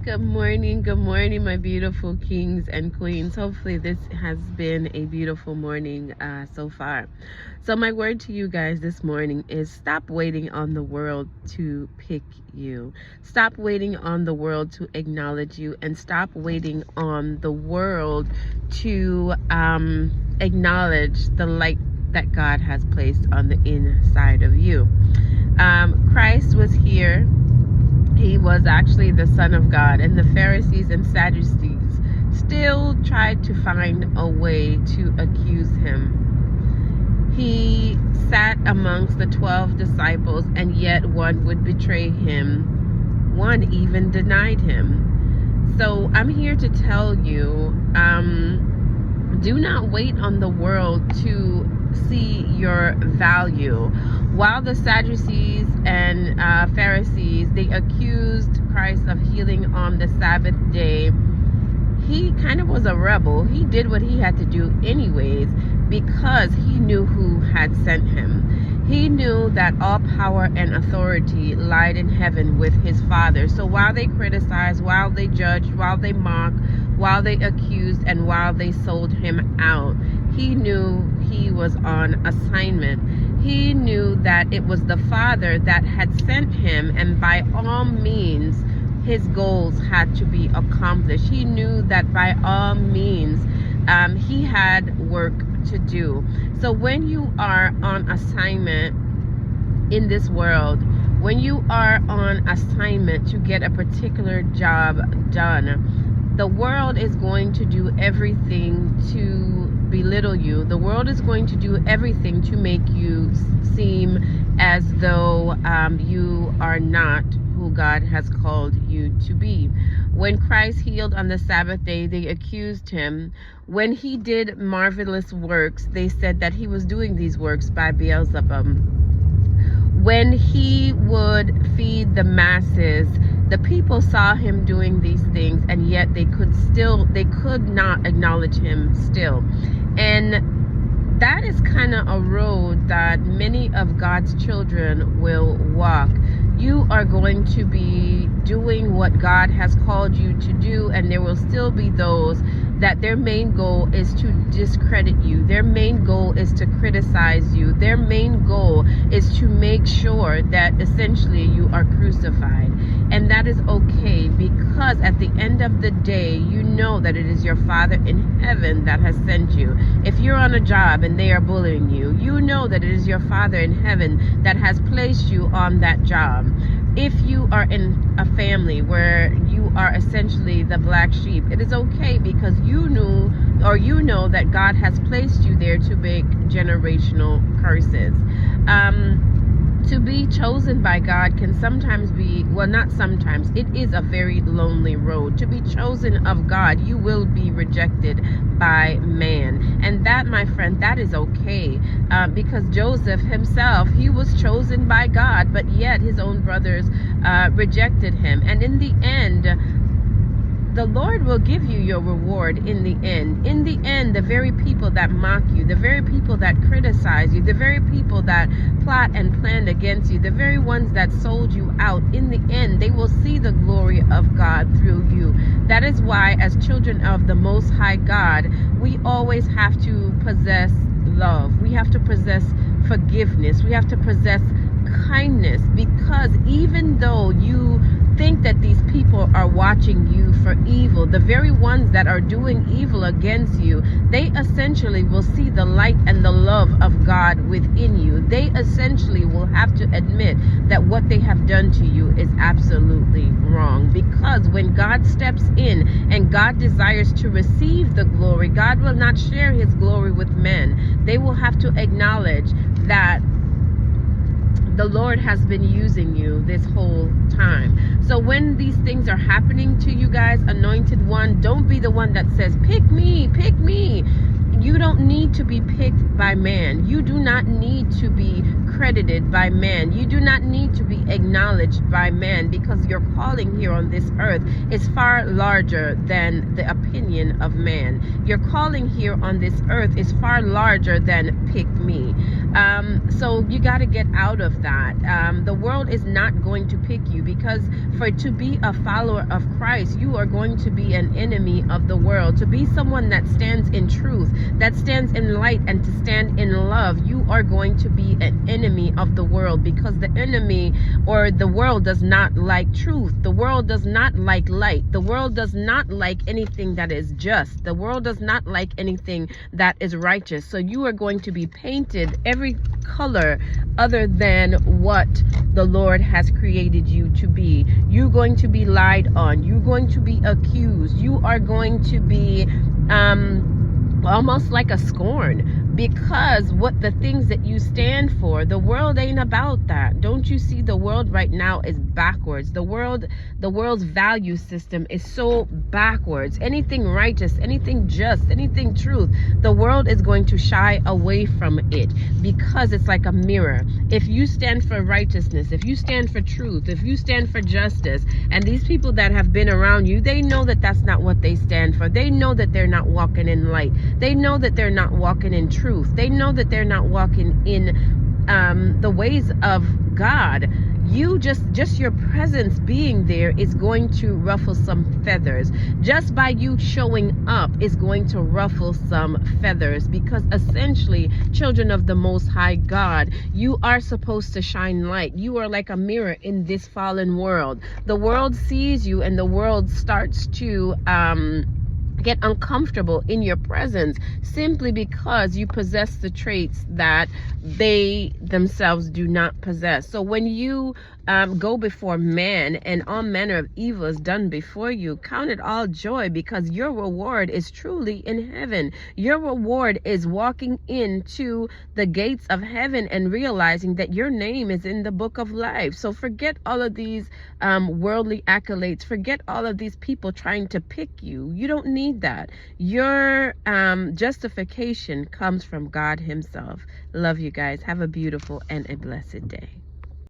Good morning, my beautiful kings and queens. Hopefully, this has been a beautiful morning so far. So, my word to you guys this morning is stop waiting on the world to pick you. Stop waiting on the world to acknowledge you, and stop waiting on the world to acknowledge the light that God has placed on the inside of you. Christ was here. He was actually the Son of God, and the Pharisees and Sadducees still tried to find a way to accuse him. He sat amongst the 12 disciples, and yet one would betray him. One even denied him. So I'm here to tell you, do not wait on the world to see your value. While the Sadducees and Pharisees, they accused Christ of healing on the Sabbath day, he kind of was a rebel. He did what he had to do anyways because he knew who had sent him. He knew that all power and authority lied in heaven with his Father. So while they criticized, while they judged, while they mocked, while they accused, and while they sold him out, he knew he was on assignment. He knew that it was the Father that had sent him, and by all means his goals had to be accomplished. He knew that by all means he had work to do. So when you are on assignment in this world, when you are on assignment to get a particular job done, the world is going to do everything to belittle you. The world is going to do everything to make you seem as though you are not who God has called you to be. When Christ healed on the Sabbath day, they accused him. When he did marvelous works, they said that he was doing these works by Beelzebub. When he would feed the masses, the people saw him doing these things, and yet they could not acknowledge him still. And that is kind of a road that many of God's children will walk. You are going to be doing what God has called you to do, and there will still be those that their main goal is to discredit you. Their main goal is to criticize you. Their main goal is to make sure that essentially you are crucified. And that is okay, because at the end of the day, you know that it is your Father in heaven that has sent you. If you're on a job and they are bullying you, you know that it is your Father in heaven that has placed you on that job. If you are in a family where you are essentially the black sheep, it is okay, because you know that God has placed you there to break generational curses. To be chosen by God can sometimes be, well, not sometimes, it is a very lonely road. To be chosen of God, you will be rejected by man. And that, my friend, that is okay. Because Joseph himself, he was chosen by God, but yet his own brothers rejected him. And in the end, the Lord will give you your reward in the end. In the end, the very people that mock you, the very people that criticize you, the very people that plot and planned against you, the very ones that sold you out, in the end, they will see the glory of God through you. That is why, as children of the Most High God, we always have to possess love. We have to possess forgiveness. We have to possess kindness, because even though you think that these people are watching you for evil, the very ones that are doing evil against you, they essentially will see the light and the love of God within you. They essentially will have to admit that what they have done to you is absolutely wrong, because when God steps in and God desires to receive the glory, God will not share his glory with men. They will have to acknowledge that the Lord has been using you this whole time. So when these things are happening to you guys, anointed one, don't be the one that says, pick me, pick me. You don't need to be picked by man. You do not need to be credited by man. You do not need to be acknowledged by man, because your calling here on this earth is far larger than the opinion of man. Your calling here on this earth is far larger than pick me. So you got to get out of that. The world is not going to pick you, because to be a follower of Christ, you are going to be an enemy of the world. To be someone that stands in truth, that stands in light, and to stand in love, you are going to be an enemy of the world, because the enemy or the world does not like truth. The world does not like light. The world does not like anything that is just. The world does not like anything that is righteous. So you are going to be painted every color other than what the Lord has created you to be. You're going to be lied on. You're going to be accused. You are going to be almost like a scorn, because what the things that you stand for, the world ain't about that. Don't you see the world right now is backwards? The world's value system is so backwards. Anything righteous, anything just, anything truth, the world is going to shy away from it, because it's like a mirror. If you stand for righteousness, if you stand for truth, if you stand for justice, and these people that have been around you, they know that that's not what they stand for. They know that they're not walking in light. They know that they're not walking in truth. They know that they're not walking in the ways of God. You just your presence being there is going to ruffle some feathers. Just by you showing up is going to ruffle some feathers, because essentially, children of the Most High God, you are supposed to shine light. You are like a mirror in this fallen world. The world sees you, and the world starts to get uncomfortable in your presence, simply because you possess the traits that they themselves do not possess. So when you go before man and all manner of evil is done before you, count it all joy, because your reward is truly in heaven. Your reward is walking into the gates of heaven and realizing that your name is in the book of life. So forget all of these worldly accolades. Forget all of these people trying to pick you. You don't need that. Your justification comes from God himself. Love you guys. Have a beautiful and a blessed day.